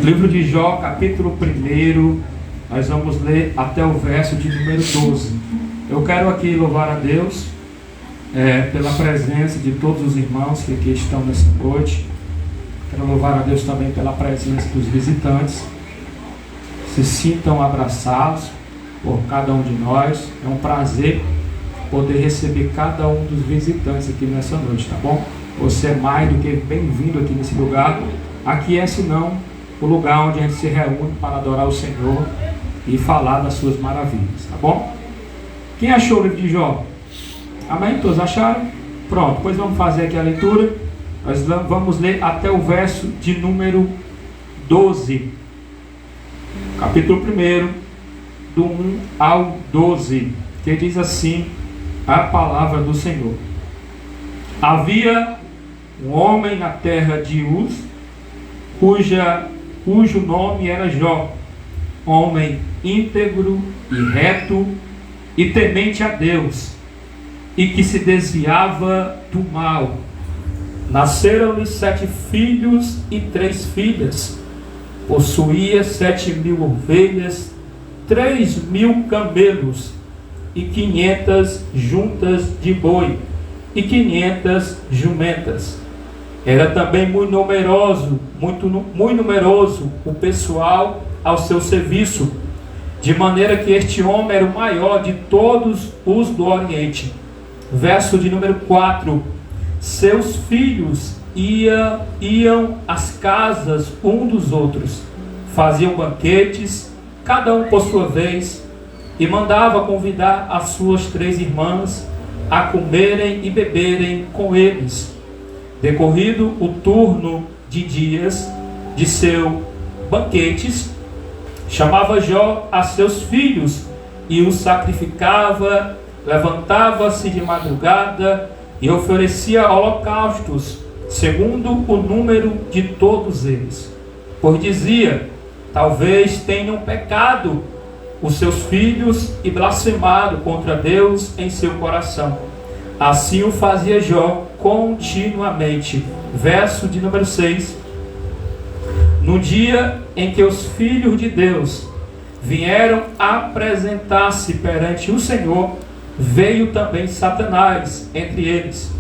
Livro de Jó, capítulo 1, nós vamos ler até o verso de número 12. Eu quero aqui louvar a Deus pela presença de todos os irmãos que aqui estão nessa noite. Quero louvar a Deus também pela presença dos visitantes. Se sintam abraçados por cada um de nós. É um prazer poder receber cada um dos visitantes aqui nessa noite, tá bom? Você é mais do que bem-vindo aqui nesse lugar. Aqui é, senão, o lugar onde a gente se reúne para adorar o Senhor e falar das suas maravilhas, tá bom? Quem achou o livro de Jó? Amém? Todos acharam? Pronto, pois vamos fazer aqui a leitura. Nós vamos ler até o verso de número 12. Capítulo 1, do 1 ao 12, que diz assim a palavra do Senhor. Havia um homem na terra de Uz, cujo nome era Jó, homem íntegro e reto e temente a Deus, e que se desviava do mal. Nasceram-lhe 7 filhos e 3 filhas. Possuía 7.000 ovelhas, 3.000 camelos e 500 juntas de boi e 500 jumentas. Era também muito numeroso o pessoal ao seu serviço, de maneira que este homem era o maior de todos os do Oriente. Verso de número 4. Seus filhos iam às casas um dos outros, faziam banquetes, cada um por sua vez, e mandava convidar as suas 3 irmãs a comerem e beberem com eles. Decorrido o turno de dias de seus banquetes, chamava Jó a seus filhos e os sacrificava, levantava-se de madrugada e oferecia holocaustos, segundo o número de todos eles. Pois dizia: talvez tenham pecado os seus filhos e blasfemado contra Deus em seu coração. Assim o fazia Jó continuamente. Verso de número 6. No dia em que os filhos de Deus vieram apresentar-se perante o Senhor, veio também Satanás entre eles.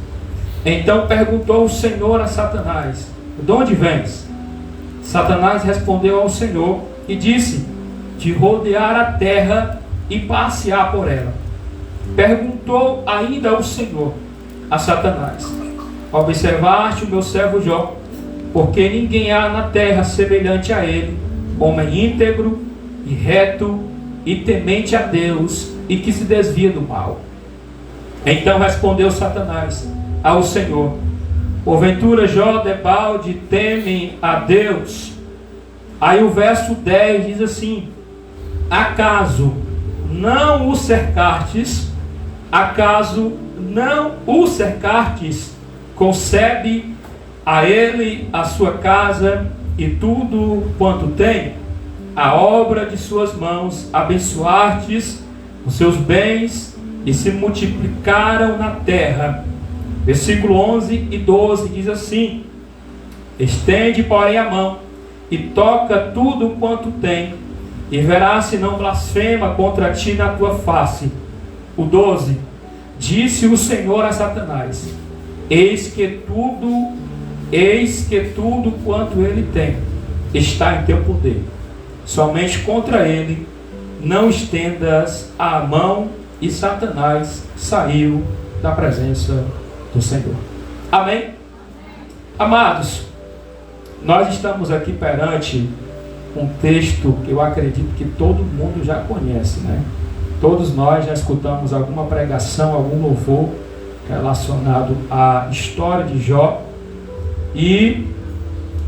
Então perguntou o Senhor a Satanás: de onde vens? Satanás respondeu ao Senhor e disse: de rodear a terra e passear por ela. Perguntou ainda o Senhor a Satanás: observaste o meu servo Jó, porque ninguém há na terra semelhante a ele, homem íntegro e reto e temente a Deus e que se desvia do mal. Então respondeu Satanás ao Senhor: porventura Jó debalde teme a Deus? Aí o verso 10 diz assim: acaso não o cercastes? Acaso não o cercastes? Concebe a ele a sua casa e tudo quanto tem, a obra de suas mãos, abençoastes os seus bens e se multiplicaram na terra. Versículo 11 e 12 diz assim: estende, porém, a mão e toca tudo quanto tem, e verás se não blasfema contra ti na tua face. O 12. Disse o Senhor a Satanás: eis que tudo quanto ele tem está em teu poder. Somente contra ele não estendas a mão. E Satanás saiu da presença do Senhor. Amém? Amados, nós estamos aqui perante um texto que eu acredito que todo mundo já conhece, né? Todos nós já escutamos alguma pregação, algum louvor relacionado à história de Jó. E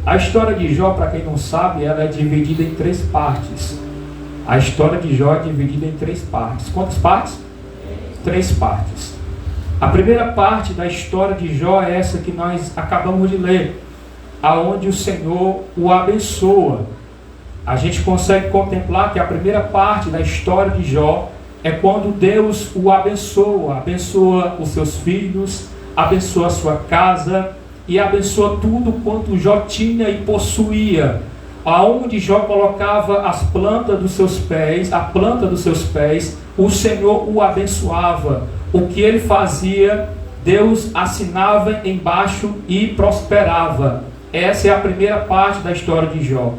a história de Jó, para quem não sabe, ela é dividida em 3 partes. A história de Jó é dividida em 3 partes. Quantas partes? 3 partes. A primeira parte da história de Jó é essa que nós acabamos de ler, aonde o Senhor o abençoa. A gente consegue contemplar que a primeira parte da história de Jó é quando Deus o abençoa os seus filhos, abençoa a sua casa e abençoa tudo quanto Jó tinha e possuía. aonde Jó colocava as plantas dos seus pés, a planta dos seus pés, o Senhor o abençoava. O que ele fazia, Deus assinava embaixo e prosperava. Essa é a primeira parte da história de Jó.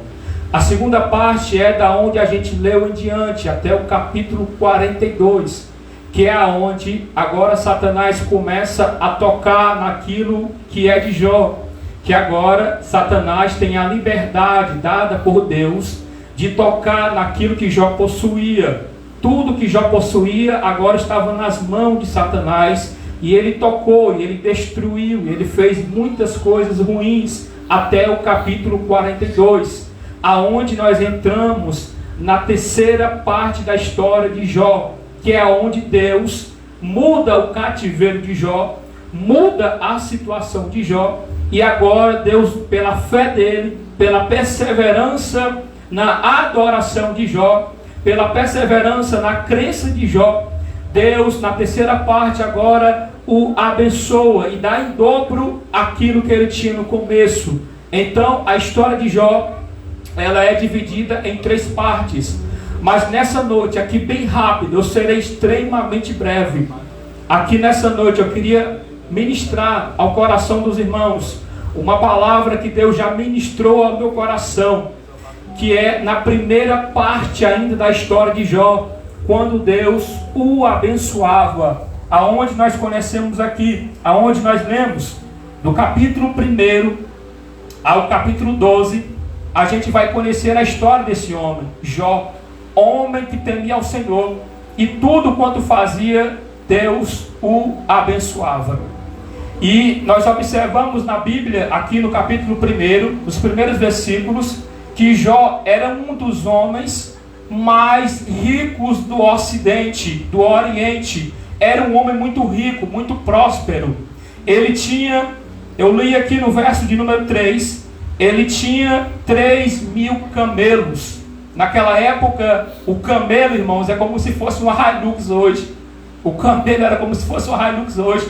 A segunda parte é da onde a gente leu em diante, até o capítulo 42, que é aonde agora Satanás começa a tocar naquilo que é de Jó, que agora Satanás tem a liberdade dada por Deus de tocar naquilo que Jó possuía. Tudo que Jó possuía agora estava nas mãos de Satanás, e ele tocou, e ele destruiu, e ele fez muitas coisas ruins até o capítulo 42, aonde nós entramos na terceira parte da história de Jó, que é onde Deus muda o cativeiro de Jó, muda a situação de Jó, e agora Deus, pela fé dele, pela perseverança na adoração de Jó, pela perseverança na crença de Jó, Deus, na terceira parte agora, o abençoa e dá em dobro aquilo que ele tinha no começo. Então, a história de Jó, ela é dividida em 3 partes. Mas nessa noite, aqui bem rápido, eu serei extremamente breve. Aqui nessa noite eu queria ministrar ao coração dos irmãos uma palavra que Deus já ministrou ao meu coração, que é na primeira parte ainda da história de Jó, quando Deus o abençoava. Aonde nós conhecemos aqui, aonde nós lemos, do capítulo 1 ao capítulo 12, a gente vai conhecer a história desse homem, Jó, homem que temia ao Senhor, e tudo quanto fazia, Deus o abençoava. E nós observamos na Bíblia, aqui no capítulo 1, nos primeiros versículos, que Jó era um dos homens mais ricos do Ocidente, do Oriente. Era um homem muito rico, muito próspero. Ele tinha, eu li aqui no verso de número 3, ele tinha 3.000 camelos. Naquela época, o camelo, irmãos, é como se fosse uma Hilux hoje. O camelo era como se fosse uma Hilux hoje.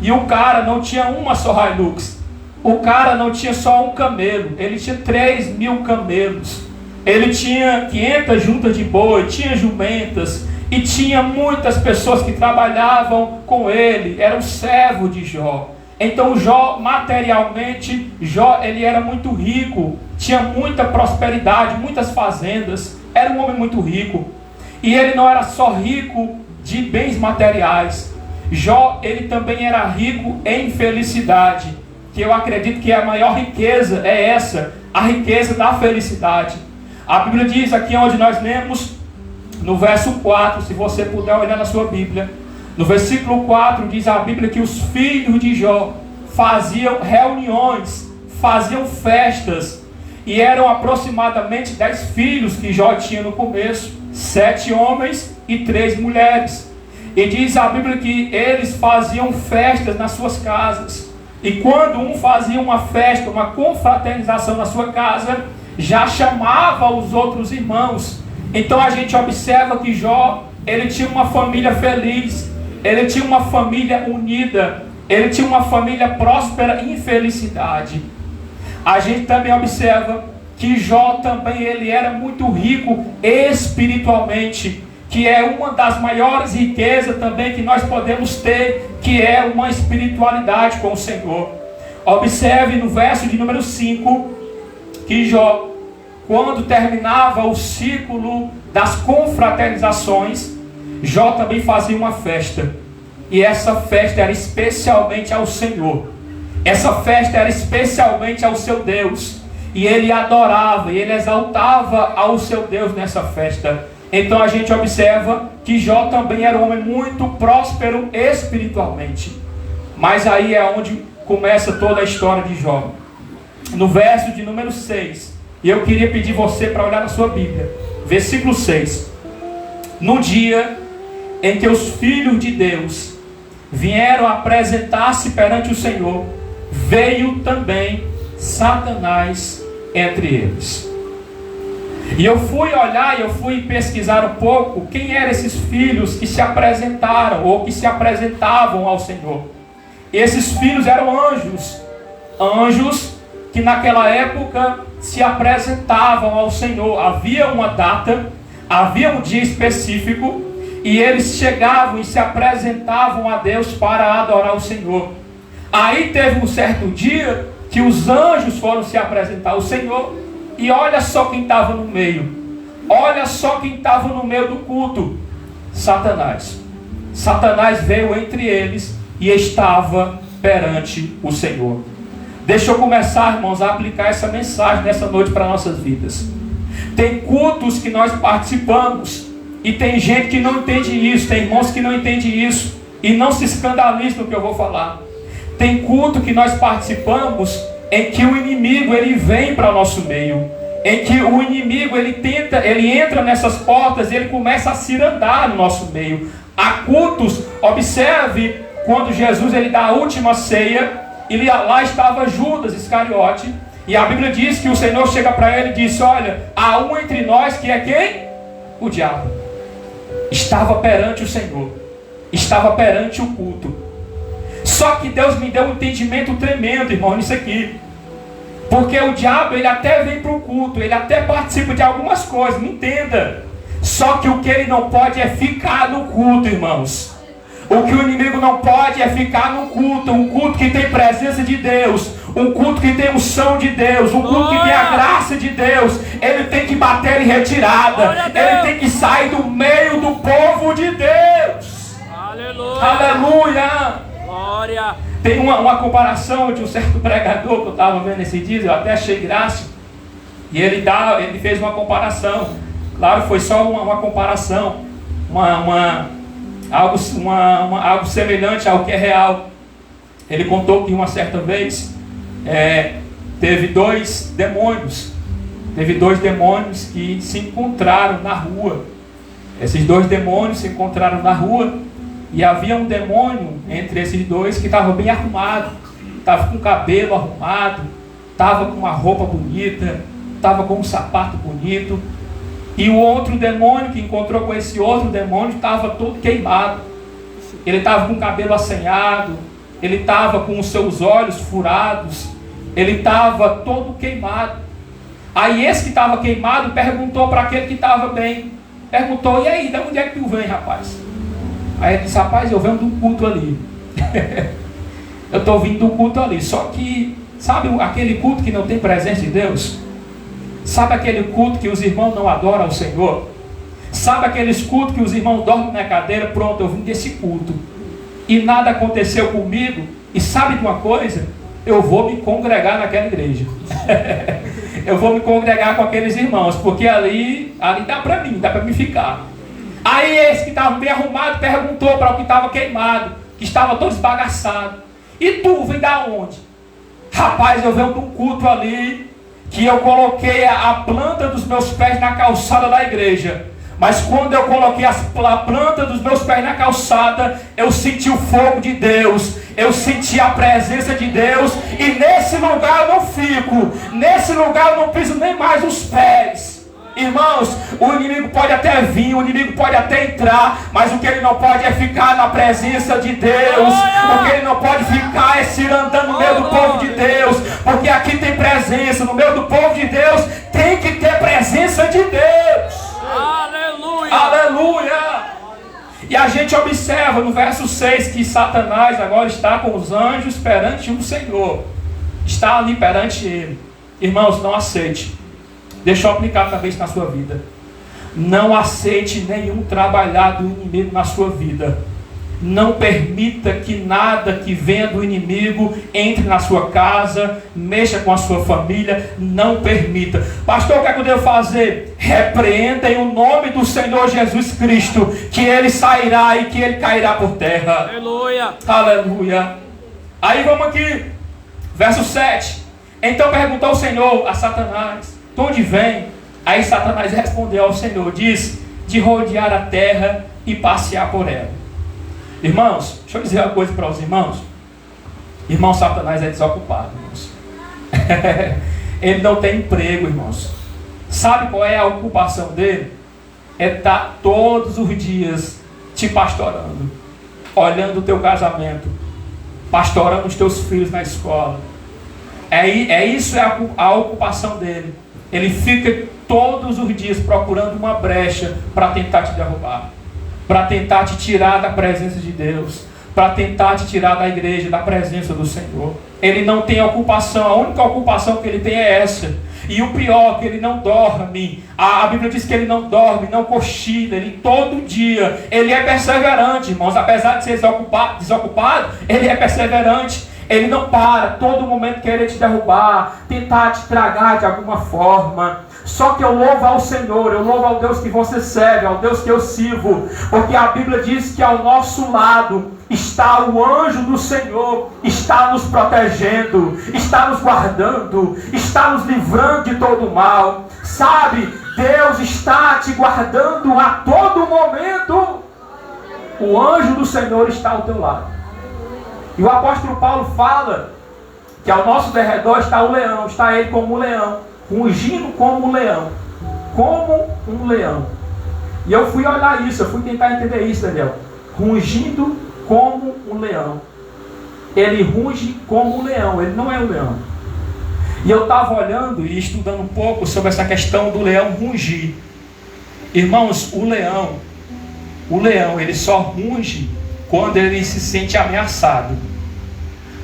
E o cara não tinha uma só Hilux. O cara não tinha só um camelo. Ele tinha 3.000 camelos. Ele tinha 500 juntas de boi, tinha jumentas, e tinha muitas pessoas que trabalhavam com ele. Era o servo de Jó. Então Jó, materialmente, Jó, ele era muito rico, tinha muita prosperidade, muitas fazendas, era um homem muito rico. E ele não era só rico de bens materiais. Jó, ele também era rico em felicidade, que eu acredito que a maior riqueza é essa, a riqueza da felicidade. A Bíblia diz aqui onde nós lemos, no verso 4, se você puder olhar na sua Bíblia, no versículo 4 diz a Bíblia que os filhos de Jó faziam reuniões, faziam festas, e eram aproximadamente 10 filhos que Jó tinha no começo, 7 homens e 3 mulheres. E diz a Bíblia que eles faziam festas nas suas casas, e quando um fazia uma festa, uma confraternização na sua casa, já chamava os outros irmãos. Então a gente observa que Jó, ele tinha uma família feliz, ele tinha uma família unida, ele tinha uma família próspera em felicidade. A gente também observa que Jó também, ele era muito rico espiritualmente, que é uma das maiores riquezas também que nós podemos ter, que é uma espiritualidade com o Senhor. Observe no verso de número 5, que Jó, quando terminava o ciclo das confraternizações, Jó também fazia uma festa. E essa festa era especialmente ao Senhor. Essa festa era especialmente ao seu Deus. E ele adorava, e ele exaltava ao seu Deus nessa festa. Então a gente observa que Jó também era um homem muito próspero espiritualmente. Mas aí é onde começa toda a história de Jó. No verso de número 6, e eu queria pedir você para olhar na sua Bíblia, versículo 6. No dia em que os filhos de Deus vieram apresentar-se perante o Senhor, veio também Satanás entre eles. E eu fui olhar, eu fui pesquisar um pouco quem eram esses filhos que se apresentaram ou que se apresentavam ao Senhor. Esses filhos eram anjos, anjos que que naquela época se apresentavam ao Senhor. Havia uma data, havia um dia específico, e eles chegavam e se apresentavam a Deus para adorar o Senhor. Aí teve um certo dia que os anjos foram se apresentar ao Senhor, e olha só quem estava no meio. Olha só quem estava no meio do culto. Satanás. Satanás veio entre eles e estava perante o Senhor. Deixa eu começar, irmãos, a aplicar essa mensagem nessa noite para nossas vidas. Tem cultos que nós participamos e tem gente que não entende isso, tem irmãos que não entendem isso e não se escandalizam no que eu vou falar. Tem culto que nós participamos em que o inimigo ele vem para o nosso meio, em que o inimigo ele entra nessas portas e ele começa a cirandar no nosso meio. Há cultos, observe quando Jesus ele dá a última ceia, lá estava Judas Iscariote, e a Bíblia diz que o Senhor chega para ele e diz: olha, há um entre nós que é quem? O diabo. Estava perante o Senhor, estava perante o culto. Só que Deus me deu um entendimento tremendo, irmão, nisso aqui. Porque o diabo, ele até vem para o culto, ele até participa de algumas coisas, me entenda. Só que o que ele não pode é ficar no culto, irmãos. O que o inimigo não pode é ficar no culto, um culto que tem presença de Deus, um culto que tem unção de Deus, um culto que tem a graça de Deus. Ele tem que bater em retirada, ele tem que sair do meio do povo de Deus. Aleluia! Aleluia! Glória! Tem uma comparação de um certo pregador que eu estava vendo esses dias, eu até achei graça. E ele fez uma comparação. Claro, foi só uma comparação, algo semelhante ao que é real. Ele contou que uma certa vez teve dois demônios que se encontraram na rua. Esses dois demônios se encontraram na rua, e havia um demônio entre esses dois que estava bem arrumado, estava com o cabelo arrumado, estava com uma roupa bonita, estava com um sapato bonito. E o outro demônio que encontrou com esse outro demônio estava todo queimado. Ele estava com o cabelo assanhado, ele estava com os seus olhos furados, ele estava todo queimado. Aí esse que estava queimado perguntou para aquele que estava bem. Perguntou: e aí, de onde é que tu vem, rapaz? Aí ele disse: rapaz, eu venho do culto ali. Eu estou vindo do culto ali. Só que, sabe aquele culto que não tem presença de Deus? Sabe aquele culto que os irmãos não adoram ao Senhor? Sabe aqueles cultos que os irmãos dormem na cadeira? Pronto, eu vim desse culto e nada aconteceu comigo. E sabe de uma coisa? Eu vou me congregar naquela igreja. Eu vou me congregar com aqueles irmãos, porque ali dá para mim ficar. Aí esse que estava bem arrumado perguntou para o que estava queimado, que estava todo esbagaçado: e tu vem da onde? Rapaz, eu venho de um culto ali, que eu coloquei a planta dos meus pés na calçada da igreja. Mas quando eu coloquei a planta dos meus pés na calçada, eu senti o fogo de Deus, eu senti a presença de Deus, e nesse lugar eu não fico, nesse lugar eu não piso nem mais os pés. Irmãos, o inimigo pode até vir, o inimigo pode até entrar, mas o que ele não pode é ficar na presença de Deus. O que ele não pode ficar é se andando no meio do povo de Deus, porque aqui tem presença, no meio do povo de Deus tem que ter presença de Deus. Aleluia! Aleluia! E a gente observa no verso 6 que Satanás agora está com os anjos perante o Senhor, está ali perante ele. Irmãos, não aceite. Deixa eu aplicar também isso na sua vida. Não aceite nenhum trabalhar do inimigo na sua vida. Não permita que nada que venha do inimigo entre na sua casa, mexa com a sua família. Não permita. Pastor, o que é que eu devo fazer? Repreenda em o nome do Senhor Jesus Cristo, que ele sairá e que ele cairá por terra. Aleluia! Aleluia! Aí vamos aqui, verso 7. Então perguntou o Senhor a Satanás: de onde vem? Aí Satanás respondeu ao Senhor, diz: de rodear a terra e passear por ela. Irmãos, deixa eu dizer uma coisa para os irmãos. Irmão, Satanás é desocupado, irmãos. Ele não tem emprego, irmãos. Sabe qual é a ocupação dele? É estar todos os dias te pastorando, olhando o teu casamento, pastorando os teus filhos na escola, Isso é a ocupação dele. Ele fica todos os dias procurando uma brecha para tentar te derrubar, para tentar te tirar da presença de Deus, para tentar te tirar da igreja, da presença do Senhor. Ele não tem ocupação, a única ocupação que ele tem é essa. E o pior, que ele não dorme. A Bíblia diz que ele não dorme, não cochila, ele todo dia, ele é perseverante, irmãos. Apesar de ser desocupado, ele é perseverante. Ele não para, todo momento querer te derrubar, tentar te tragar de alguma forma. Só que eu louvo ao Senhor, eu louvo ao Deus que você serve, ao Deus que eu sirvo, porque a Bíblia diz que ao nosso lado está o anjo do Senhor, está nos protegendo, está nos guardando, está nos livrando de todo mal. Sabe, Deus está te guardando a todo momento. O anjo do Senhor está ao teu lado. E o apóstolo Paulo fala que ao nosso derredor está o leão, está ele como um leão, rugindo como um leão, como um leão. E eu fui olhar isso, eu fui tentar entender isso, Daniel. Rugindo como um leão. Ele ruge como um leão, ele não é um leão. E eu estava olhando e estudando um pouco sobre essa questão do leão rugir. Irmãos, o leão, ele só ruge quando ele se sente ameaçado.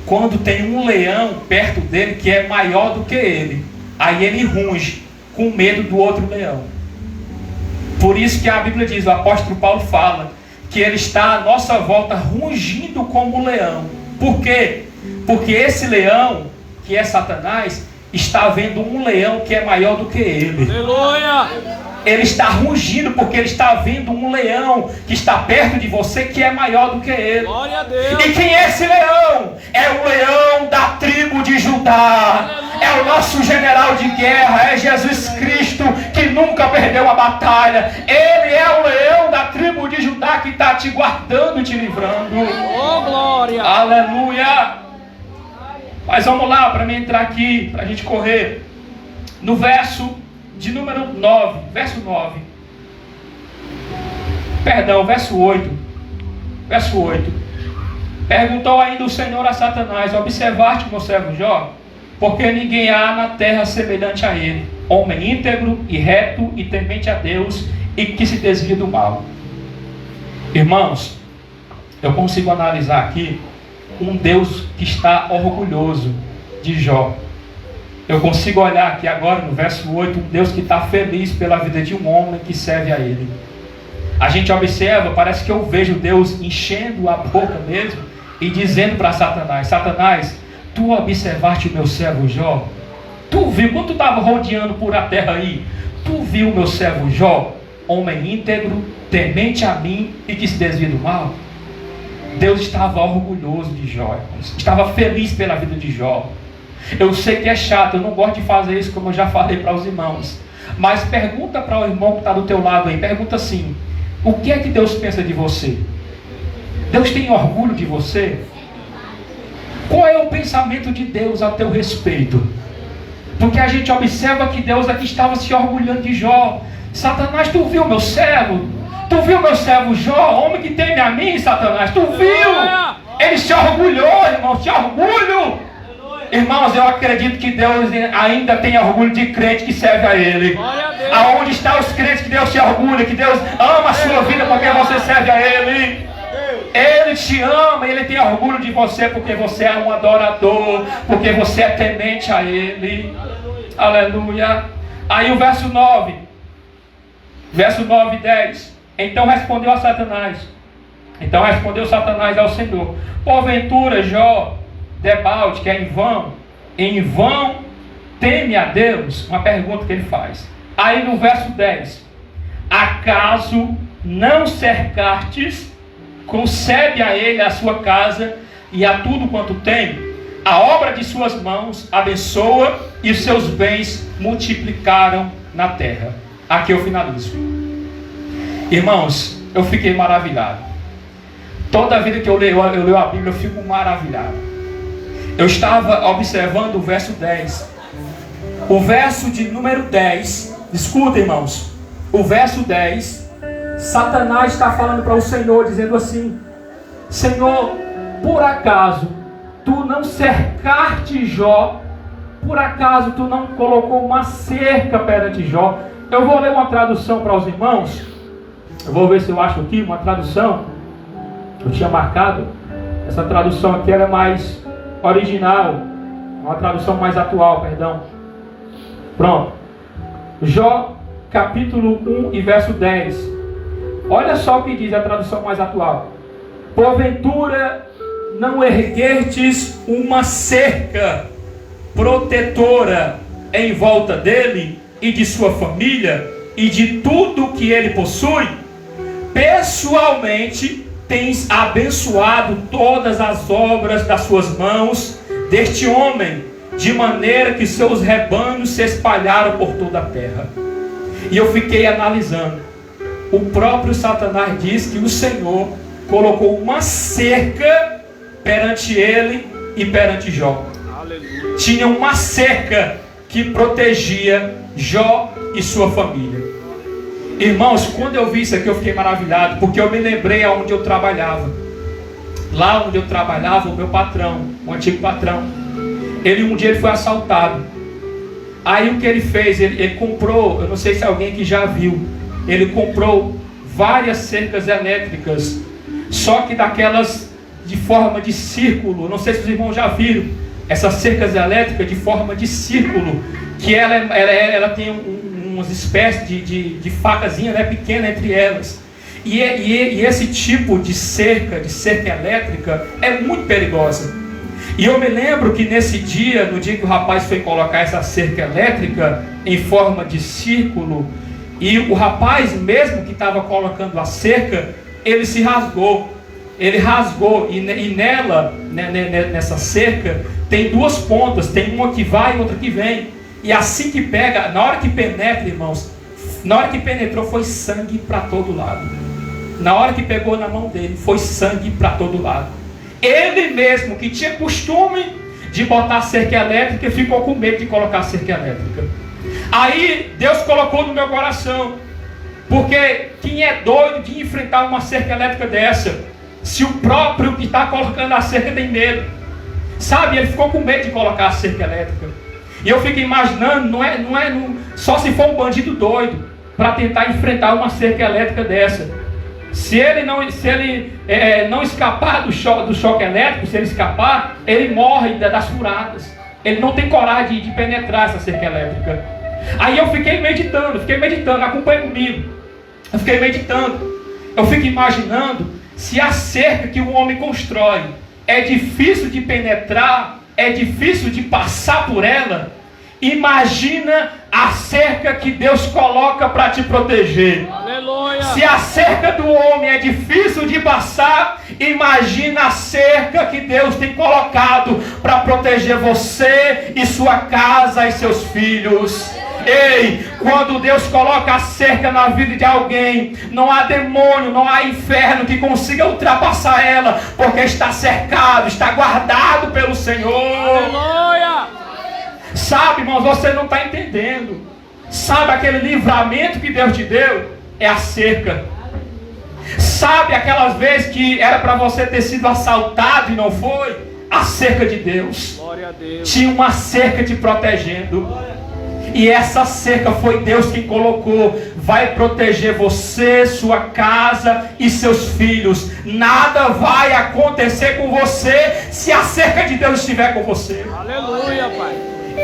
Quando tem um leão perto dele que é maior do que ele, aí ele ruge com medo do outro leão. Por isso que a Bíblia diz, o apóstolo Paulo fala que ele está à nossa volta rugindo como um leão. Por quê? Porque esse leão, que é Satanás, está vendo um leão que é maior do que ele. Aleluia! Ele está rugindo porque ele está vendo um leão que está perto de você que é maior do que ele. Glória a Deus! E quem é esse leão? É o leão da tribo de Judá. É o nosso general de guerra. É Jesus Cristo que nunca perdeu a batalha. Ele é o leão da tribo de Judá que está te guardando e te livrando. Oh, glória! Aleluia! Mas vamos lá, para mim entrar aqui, para a gente correr. No verso de número 9, verso 9. Perdão, verso 8. Verso 8. Perguntou ainda o Senhor a Satanás: observaste, meu servo Jó? Porque ninguém há na terra semelhante a ele, homem íntegro e reto e temente a Deus e que se desvia do mal. Irmãos, eu consigo analisar aqui um Deus que está orgulhoso de Jó. Eu consigo olhar aqui agora no verso 8, um Deus que está feliz pela vida de um homem que serve a ele. A gente observa, parece que eu vejo Deus enchendo a boca mesmo e dizendo para Satanás: Satanás, tu observaste o meu servo Jó? Tu viu, quando tu estava rodeando por a terra aí, tu viu o meu servo Jó? Homem íntegro, temente a mim e que se desvia do mal. Deus estava orgulhoso de Jó, estava feliz pela vida de Jó. Eu sei que é chato, eu não gosto de fazer isso, como eu já falei para os irmãos. Mas pergunta para o irmão que está do teu lado aí, pergunta assim: o que é que Deus pensa de você? Deus tem orgulho de você? Qual é o pensamento de Deus a teu respeito? Porque a gente observa que Deus aqui estava se orgulhando de Jó. Satanás, tu viu meu servo? Tu viu meu servo Jó? Homem que teme a mim, Satanás, tu viu? Ele se orgulhou, irmão, se orgulho. Irmãos, eu acredito que Deus ainda tem orgulho de crente que serve a Ele. Aonde estão os crentes que Deus se orgulha, que Deus ama a sua vida porque você serve a Ele? Ele te ama, Ele tem orgulho de você porque você é um adorador, porque você é temente a Ele. Aleluia. Aí o verso 9. Verso 9 e 10. Então respondeu Satanás ao Senhor: porventura, Jó, debalde, que é em vão teme a Deus? Uma pergunta que ele faz. Aí no verso 10: acaso não cercastes, concede a ele a sua casa e a tudo quanto tem? A obra de suas mãos abençoa e os seus bens multiplicaram na terra. Aqui eu finalizo. Irmãos, eu fiquei maravilhado. Toda vida que eu leio a Bíblia, eu fico maravilhado. Eu estava observando o verso 10. O verso de número 10, escuta, irmãos. O verso 10, Satanás está falando para o Senhor, dizendo assim: Senhor, por acaso tu não cercaste Jó por acaso tu não colocou uma cerca perante Jó? Eu vou ler uma tradução para os irmãos. Eu vou ver se eu acho aqui uma tradução que eu tinha marcado. Essa tradução aqui era mais original, uma tradução mais atual, perdão. Pronto. Jó, capítulo 1 e verso 10. Olha só o que diz a tradução mais atual. Porventura não erguestes uma cerca protetora em volta dele e de sua família e de tudo que ele possui? Pessoalmente tens abençoado todas as obras das suas mãos deste homem, de maneira que seus rebanhos se espalharam por toda a terra. E eu fiquei analisando. O próprio Satanás diz que o Senhor colocou uma cerca perante ele e perante Jó. Aleluia. Tinha uma cerca que protegia Jó e sua família. Irmãos, quando eu vi isso aqui eu fiquei maravilhado, porque eu me lembrei aonde eu trabalhava. Lá onde eu trabalhava, o meu patrão, o antigo patrão, um dia ele foi assaltado. Aí o que ele fez? Ele comprou, eu não sei se alguém que já viu, ele comprou várias cercas elétricas, só que daquelas de forma de círculo. Não sei se os irmãos já viram essas cercas elétricas de forma de círculo, que ela tem umas espécies de facazinha, né, pequena entre elas. E esse tipo de cerca elétrica é muito perigosa. E eu me lembro que nesse dia, no dia que o rapaz foi colocar essa cerca elétrica em forma de círculo, e o rapaz mesmo que estava colocando a cerca, ele se rasgou. Ele rasgou, e nela, nessa cerca, tem duas pontas, tem uma que vai e outra que vem. E assim que pega, na hora que penetra, irmãos, na hora que penetrou foi sangue para todo lado. Na hora que pegou na mão dele, foi sangue para todo lado. Ele mesmo, que tinha costume de botar cerca elétrica, ficou com medo de colocar cerca elétrica. Aí Deus colocou no meu coração, porque quem é doido de enfrentar uma cerca elétrica dessa, se o próprio que está colocando a cerca tem medo? Sabe, ele ficou com medo de colocar a cerca elétrica. E eu fico imaginando, só se for um bandido doido para tentar enfrentar uma cerca elétrica dessa. Se ele não escapar do choque elétrico, se ele escapar, ele morre das furadas. Ele não tem coragem de penetrar essa cerca elétrica. Aí eu fiquei meditando, acompanha comigo. Eu fiquei meditando, eu fico imaginando, se a cerca que o homem constrói é difícil de penetrar, é difícil de passar por ela, imagina a cerca que Deus coloca para te proteger. Aleluia. Se a cerca do homem é difícil de passar, imagina a cerca que Deus tem colocado para proteger você e sua casa e seus filhos. Ei, quando Deus coloca a cerca na vida de alguém, não há demônio, não há inferno que consiga ultrapassar ela, porque está cercado, está guardado pelo Senhor. Aleluia! Sabe, irmãos, você não está entendendo. Sabe aquele livramento que Deus te deu? É a cerca. Sabe aquelas vezes que era para você ter sido assaltado e não foi? A cerca de Deus. Glória a Deus. Tinha uma cerca te protegendo. E essa cerca foi Deus que colocou. Vai proteger você, sua casa e seus filhos. Nada vai acontecer com você se a cerca de Deus estiver com você. Aleluia, Pai.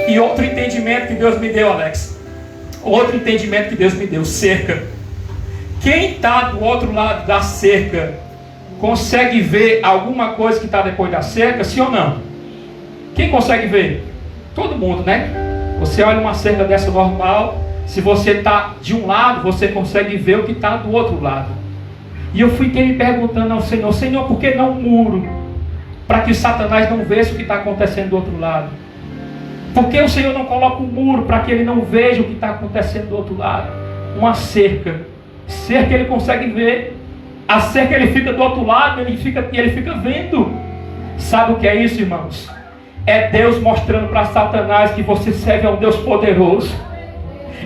E outro entendimento que Deus me deu, Alex. Outro entendimento que Deus me deu. Cerca. Quem está do outro lado da cerca consegue ver alguma coisa que está depois da cerca, sim ou não? Quem consegue ver? Todo mundo, né? Você olha uma cerca dessa normal, se você está de um lado, você consegue ver o que está do outro lado. E eu fiquei me perguntando ao Senhor, Senhor, por que não um muro? Para que Satanás não veja o que está acontecendo do outro lado. Por que o Senhor não coloca um muro para que ele não veja o que está acontecendo do outro lado? Uma cerca. Cerca ele consegue ver. A cerca ele fica do outro lado, ele fica vendo. Sabe o que é isso, irmãos? É Deus mostrando para Satanás que você serve a um Deus poderoso.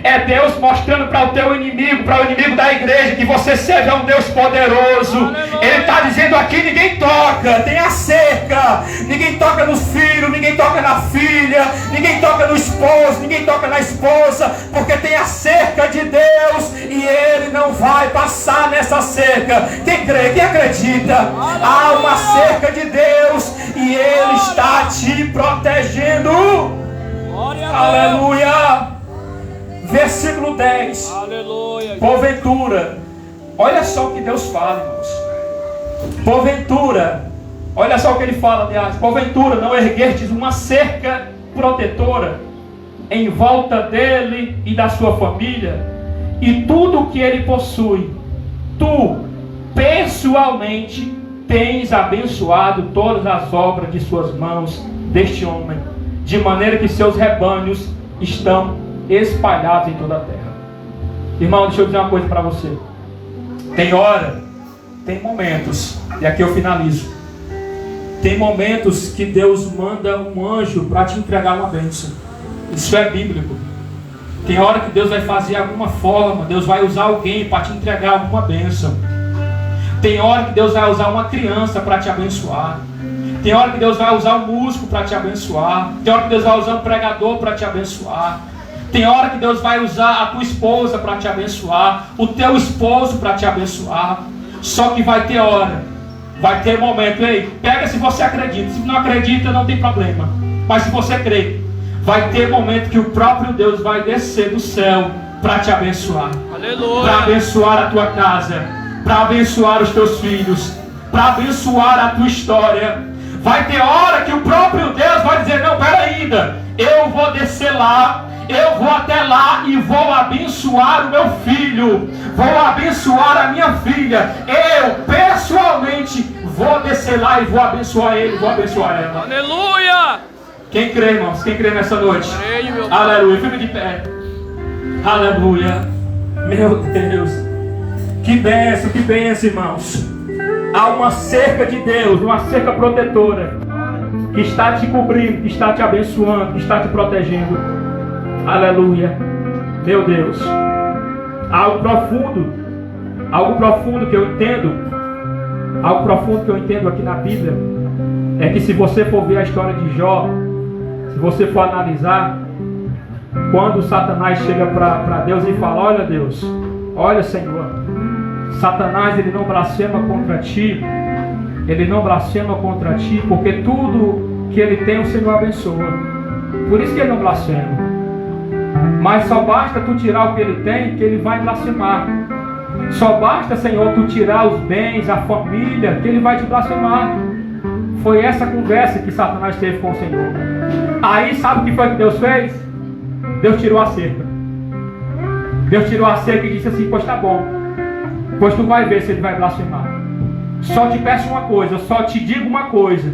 É Deus mostrando para o teu inimigo, para o inimigo da igreja, que você seja um Deus poderoso. Aleluia. Ele está dizendo aqui: ninguém toca, tem a cerca. Ninguém toca no filho, ninguém toca na filha, ninguém toca no esposo, ninguém toca na esposa, porque tem a cerca de Deus e Ele não vai passar nessa cerca. Quem crê, quem acredita? Há uma cerca de Deus e Ele está te protegendo. Glória a Deus. Aleluia. Versículo 10. Aleluia. Porventura, olha só o que Deus fala, irmãos. Porventura, olha só o que Ele fala, aliás. Porventura, não erguestes uma cerca protetora em volta dele e da sua família, e tudo o que ele possui, tu pessoalmente tens abençoado todas as obras de suas mãos deste homem, de maneira que seus rebanhos estão espalhados em toda a terra. Irmão, deixa eu dizer uma coisa para você. Tem hora, tem momentos, e aqui eu finalizo. Tem momentos que Deus manda um anjo para te entregar uma bênção. Isso é bíblico. Tem hora que Deus vai fazer alguma forma, Deus vai usar alguém para te entregar alguma bênção. Tem hora que Deus vai usar uma criança para te abençoar. Tem hora que Deus vai usar um músico para te abençoar. Tem hora que Deus vai usar um pregador para te abençoar. Tem hora que Deus vai usar a tua esposa para te abençoar, o teu esposo para te abençoar. Só que vai ter hora, vai ter momento. Ei, pega se você acredita. Se não acredita, não tem problema. Mas se você crê, vai ter momento que o próprio Deus vai descer do céu para te abençoar. Aleluia. Para abençoar a tua casa, para abençoar os teus filhos, para abençoar a tua história. Vai ter hora que o próprio Deus vai dizer: não, pera ainda, eu vou descer lá, eu vou até lá e vou abençoar o meu filho, vou abençoar a minha filha. Eu pessoalmente vou descer lá e vou abençoar ele, vou abençoar ela. Aleluia. Quem crê, irmãos? Quem crê nessa noite? Creio, meu Deus. Aleluia. Fica de pé. Aleluia. Meu Deus. Que bênção, irmãos. Há uma cerca de Deus, uma cerca protetora, que está te cobrindo, que está te abençoando, que está te protegendo. Aleluia. Meu Deus. Algo profundo que eu entendo aqui na Bíblia é que, se você for ver a história de Jó, se você for analisar, quando Satanás chega para Deus e fala: olha Deus, olha Senhor, Satanás, ele não blasfema contra ti, porque tudo que ele tem o Senhor abençoa, por isso que ele não blasfema. Mas só basta tu tirar o que ele tem, que ele vai blasfemar. Só basta, Senhor, tu tirar os bens, a família, que ele vai te blasfemar. Foi essa conversa que Satanás teve com o Senhor. Aí sabe o que foi que Deus fez? Deus tirou a cerca. Deus tirou a cerca e disse assim: pois tá bom, pois tu vai ver se ele vai blasfemar. Só te peço uma coisa, só te digo uma coisa: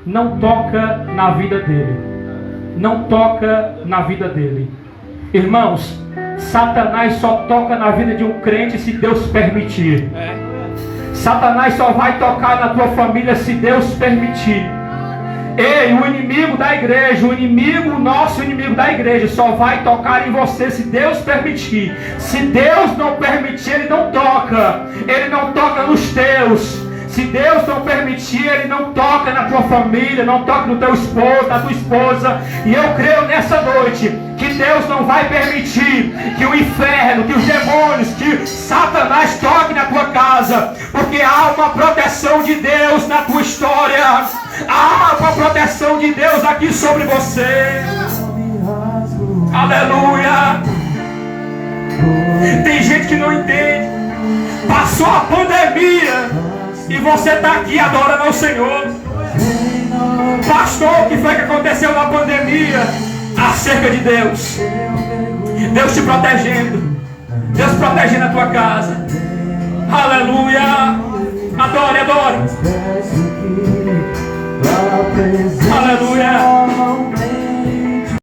não toca na vida dele. Não toca na vida dele. Irmãos, Satanás só toca na vida de um crente se Deus permitir. Satanás só vai tocar na tua família se Deus permitir. Ei, o inimigo da igreja, o nosso inimigo da igreja, só vai tocar em você se Deus permitir. Se Deus não permitir, ele não toca. Ele não toca nos teus. Se Deus não permitir, ele não toca na tua família, não toca no teu esposo, na tua esposa. E eu creio nessa noite que Deus não vai permitir que o inferno, que os demônios, que Satanás toque na tua casa, porque há uma proteção de Deus na tua história. Há uma proteção de Deus aqui sobre você. Aleluia. Tem gente que não entende. Passou a pandemia e você está aqui adorando ao Senhor. Pastor, o que foi que aconteceu na pandemia? A cerca de Deus. Deus te protegendo. Deus protegendo a tua casa. Aleluia.